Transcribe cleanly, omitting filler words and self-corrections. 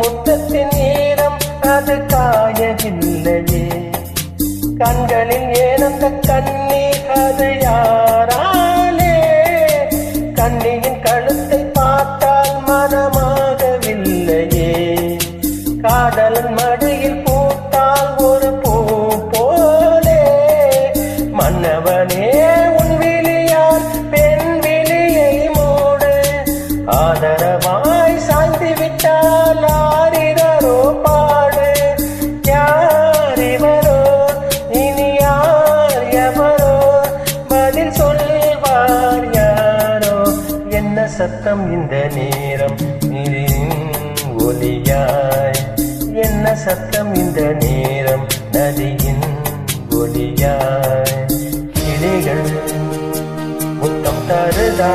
முத்தத்தின் ஈரம் அது காயவில்லையே. கண்களில் ஏனந்த கண்ணீர் அது யாராலே? கண்ணியின் கழுத்தை பார்த்தால் மனமாகவில்லையே. காதலன் மடியில் பூத்தால் ஒரு பூ போலே. மன்னவனே உன் விழியால் பெண் விழியை மூடு. ஆதரவாய் சாய்ந்து விட்டால் ஆரிரோ பாடு. யார் இவரோ இனி யார் எவரோ பதில் சொல்வார் யாரோ. என்ன சத்தம் இந்த நேரம் ஒலியாய்? என்ன சத்தம் இந்த நேரம் நதியின் ஒலியாய்? கிளிகள் முத்தம் தருதா?